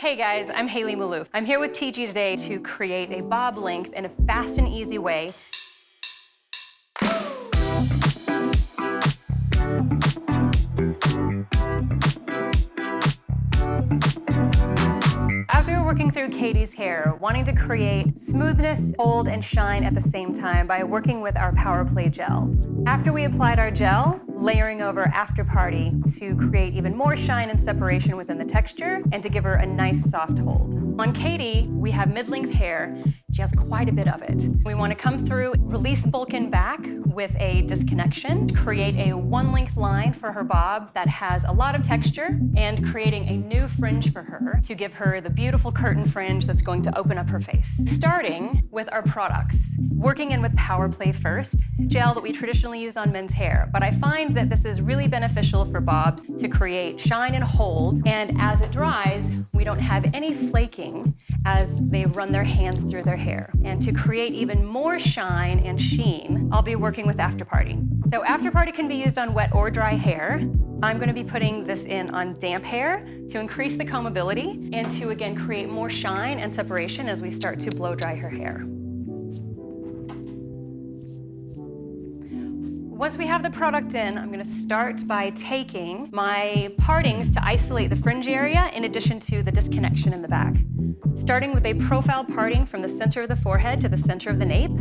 Hey guys, I'm MALOUF. I'm here with TIGI today to create a bob length in a fast and easy way. As we were working through Katie's hair, wanting to create smoothness, hold, and shine at the same time by working with our Power Play gel. After we applied our gel, layering over After Party to create even more shine and separation within the texture and to give her a nice soft hold. On Katie, we have mid-length hair. She has quite a bit of it. We want to come through, release bulk and back with a disconnection, create a one-length line for her bob that has a lot of texture, and creating a new fringe for her to give her the beautiful curtain fringe that's going to open up her face. Starting with our products. Working in with Power Play first, gel that we traditionally use on men's hair, but I find that this is really beneficial for bobs to create shine and hold, and as it dries, we don't have any flaking as they run their hands through their hair. And to create even more shine and sheen, I'll be working with After Party. So After Party can be used on wet or dry hair. I'm going to be putting this in on damp hair to increase the combability and to again create more shine and separation as we start to blow dry her hair. Once we have the product in, I'm going to start by taking my partings to isolate the fringe area in addition to the disconnection in the back. Starting with a profile parting from the center of the forehead to the center of the nape.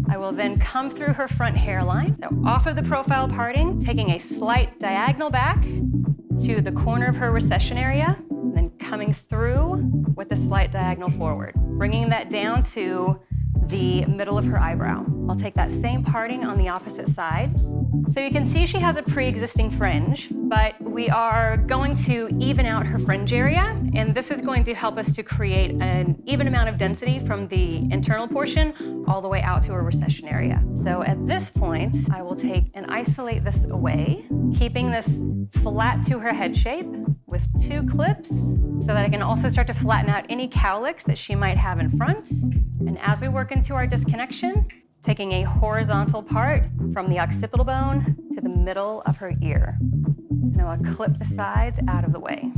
I will then come through her front hairline. So off of the profile parting, taking a slight diagonal back to the corner of her recession area, and then coming through with a slight diagonal forward, bringing that down to the middle of her eyebrow. I'll take that same parting on the opposite side. So you can see she has a pre-existing fringe, but we are going to even out her fringe area, and this is going to help us to create an even amount of density from the internal portion all the way out to her recession area. So at this point, I will take and isolate this away, keeping this flat to her head shape with 2 clips so that I can also start to flatten out any cowlicks that she might have in front. And as we work into our disconnection, taking a horizontal part from the occipital bone to the middle of her ear. And I'll clip the sides out of the way.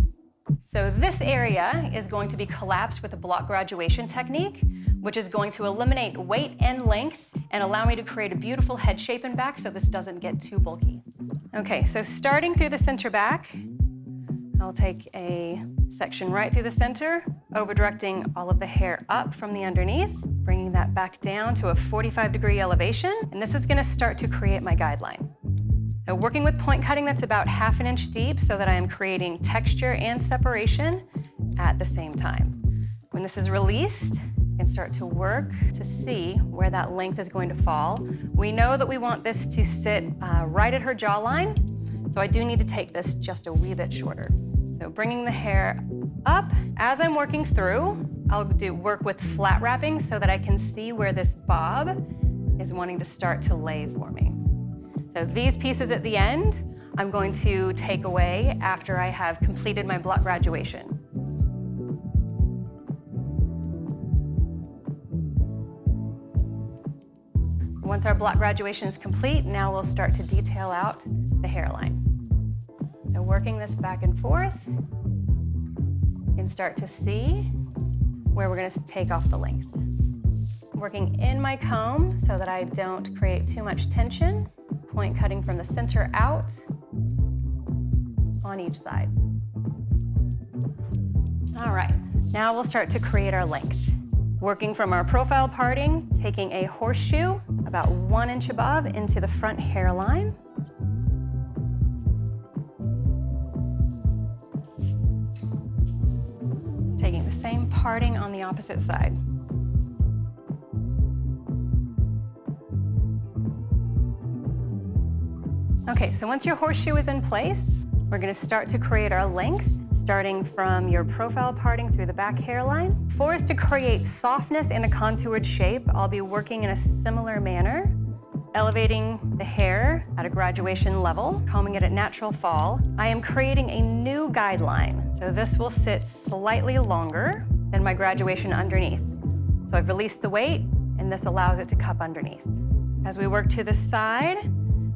So this area is going to be collapsed with a block graduation technique, which is going to eliminate weight and length and allow me to create a beautiful head shape and back so this doesn't get too bulky. Okay, so starting through the center back, I'll take a section right through the center, over-directing all of the hair up from the underneath, bringing that back down to a 45-degree elevation, and this is going to start to create my guideline. So working with point cutting that's about ½ inch deep so that I am creating texture and separation at the same time. When this is released, you can start to work to see where that length is going to fall. We know that we want this to sit right at her jawline, so I do need to take this just a wee bit shorter. So bringing the hair up. As I'm working through, I'll work with flat wrapping so that I can see where this bob is wanting to start to lay for me. So these pieces at the end, I'm going to take away after I have completed my block graduation. Once our block graduation is complete, now we'll start to detail out the hairline. So working this back and forth, you can start to see where we're going to take off the length. Working in my comb so that I don't create too much tension, point cutting from the center out on each side. All right, now we'll start to create our length. Working from our profile parting, taking a horseshoe about 1 inch above into the front hairline. Taking the same parting on the opposite side. Okay, so once your horseshoe is in place, we're going to start to create our length, starting from your profile parting through the back hairline. For us to create softness and a contoured shape, I'll be working in a similar manner, elevating the hair at a graduation level, combing it at natural fall. I am creating a new guideline. So this will sit slightly longer than my graduation underneath. So I've released the weight, and this allows it to cup underneath. As we work to the side,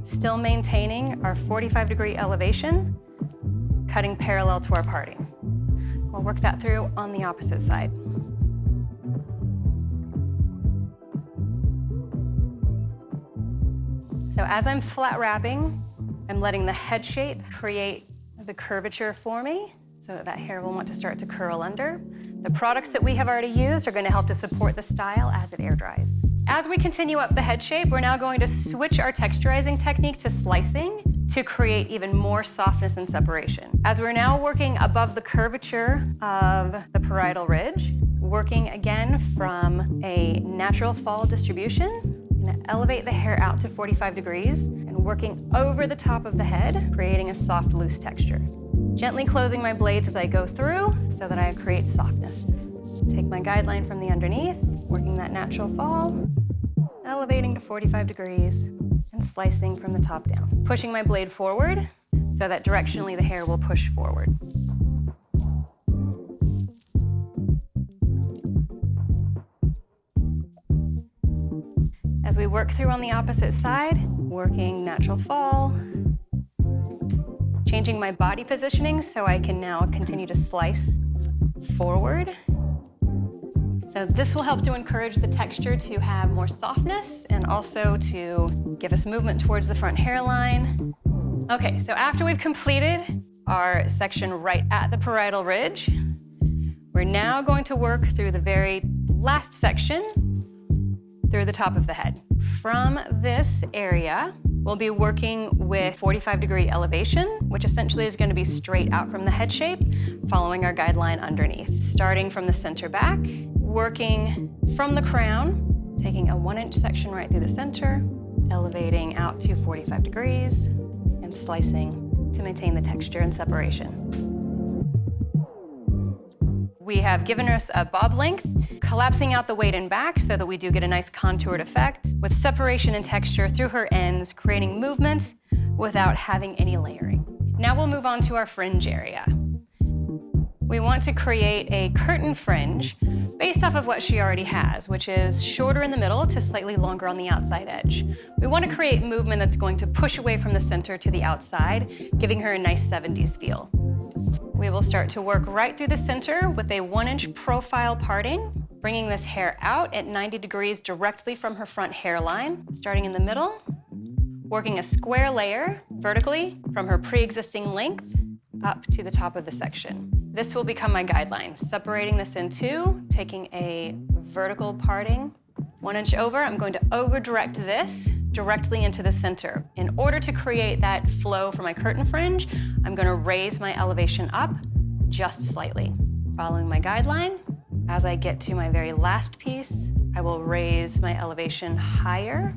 still maintaining our 45-degree elevation, cutting parallel to our parting. We'll work that through on the opposite side. So as I'm flat wrapping, I'm letting the head shape create the curvature for me so that hair will want to start to curl under. The products that we have already used are going to help to support the style as it air dries. As we continue up the head shape, we're now going to switch our texturizing technique to slicing to create even more softness and separation. As we're now working above the curvature of the parietal ridge, working again from a natural fall distribution, I'm going to elevate the hair out to 45 degrees and working over the top of the head, creating a soft, loose texture. Gently closing my blades as I go through so that I create softness. Take my guideline from the underneath, working that natural fall, elevating to 45 degrees, and slicing from the top down. Pushing my blade forward so that directionally the hair will push forward. As we work through on the opposite side, working natural fall, changing my body positioning so I can now continue to slice forward. So this will help to encourage the texture to have more softness and also to give us movement towards the front hairline. Okay, so after we've completed our section right at the parietal ridge, we're now going to work through the very last section through the top of the head. From this area, we'll be working with 45-degree elevation, which essentially is going to be straight out from the head shape, following our guideline underneath. Starting from the center back, working from the crown, taking a 1-inch section right through the center, elevating out to 45 degrees, and slicing to maintain the texture and separation. We have given us a bob length, collapsing out the weight and back so that we do get a nice contoured effect with separation and texture through her ends, creating movement without having any layering. Now we'll move on to our fringe area. We want to create a curtain fringe based off of what she already has, which is shorter in the middle to slightly longer on the outside edge. We want to create movement that's going to push away from the center to the outside, giving her a nice 70s feel. We will start to work right through the center with a 1-inch profile parting, bringing this hair out at 90 degrees directly from her front hairline, starting in the middle, working a square layer vertically from her pre-existing length up to the top of the section. This will become my guideline, separating this in two, taking a vertical parting 1 inch over. I'm going to over-direct this directly into the center. In order to create that flow for my curtain fringe, I'm going to raise my elevation up just slightly. Following my guideline, as I get to my very last piece, I will raise my elevation higher,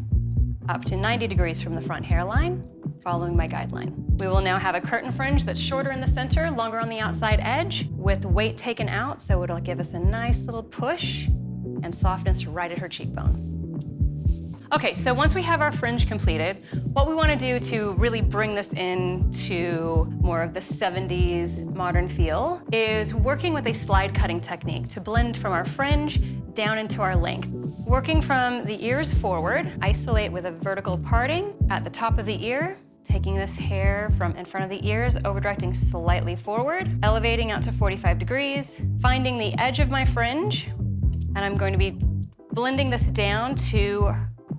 up to 90 degrees from the front hairline, following my guideline. We will now have a curtain fringe that's shorter in the center, longer on the outside edge, with weight taken out, so it'll give us a nice little push and softness right at her cheekbone. Okay, so once we have our fringe completed, what we want to do to really bring this into more of the 70s modern feel is working with a slide cutting technique to blend from our fringe down into our length. Working from the ears forward, isolate with a vertical parting at the top of the ear, taking this hair from in front of the ears, over-directing slightly forward, elevating out to 45 degrees, finding the edge of my fringe, and I'm going to be blending this down to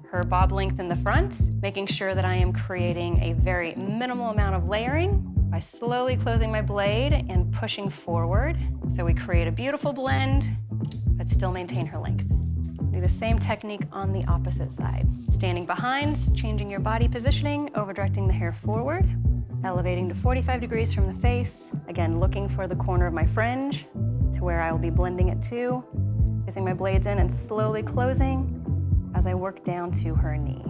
her bob length in the front, making sure that I am creating a very minimal amount of layering by slowly closing my blade and pushing forward. So we create a beautiful blend, but still maintain her length. Do the same technique on the opposite side. Standing behind, changing your body positioning, over-directing the hair forward, elevating to 45 degrees from the face. Again, looking for the corner of my fringe to where I will be blending it to. Placing my blades in and slowly closing as I work down to her knee.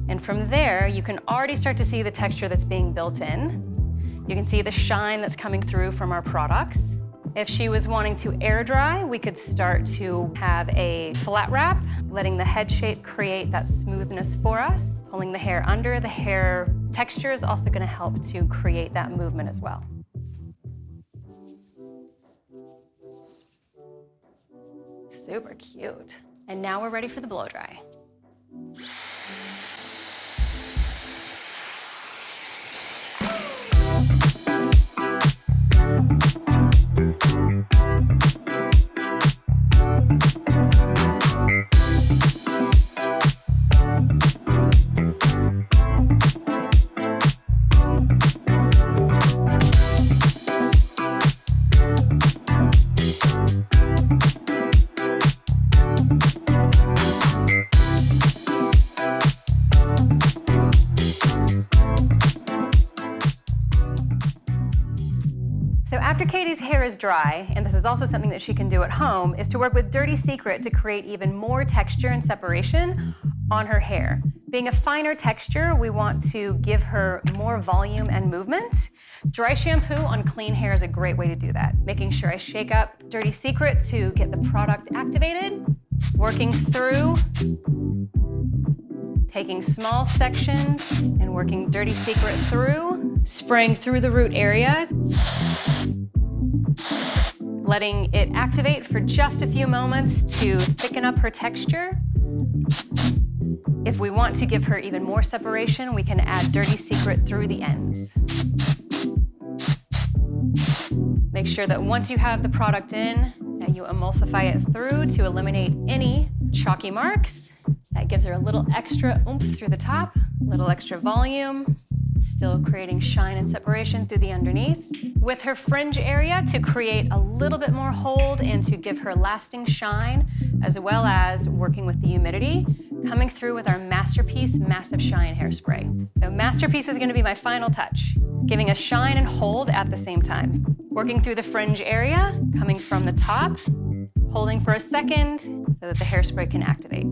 And from there, you can already start to see the texture that's being built in. You can see the shine that's coming through from our products. If she was wanting to air dry, we could start to have a flat wrap, letting the head shape create that smoothness for us. Pulling the hair under, the hair texture is also going to help to create that movement as well. Super cute. And now we're ready for the blow dry. Katie's hair is dry, and this is also something that she can do at home, is to work with Dirty Secret to create even more texture and separation on her hair. Being a finer texture, we want to give her more volume and movement. Dry shampoo on clean hair is a great way to do that. Making sure I shake up Dirty Secret to get the product activated, working through, taking small sections and working Dirty Secret through, spraying through the root area, letting it activate for just a few moments to thicken up her texture. If we want to give her even more separation, we can add Dirty Secret through the ends. Make sure that once you have the product in, that you emulsify it through to eliminate any chalky marks. That gives her a little extra oomph through the top, a little extra volume, still creating shine and separation through the underneath. With her fringe area, to create a little bit more hold and to give her lasting shine, as well as working with the humidity, coming through with our Masterpiece Massive Shine Hairspray. So Masterpiece is gonna be my final touch, giving a shine and hold at the same time. Working through the fringe area, coming from the top, holding for a second so that the hairspray can activate.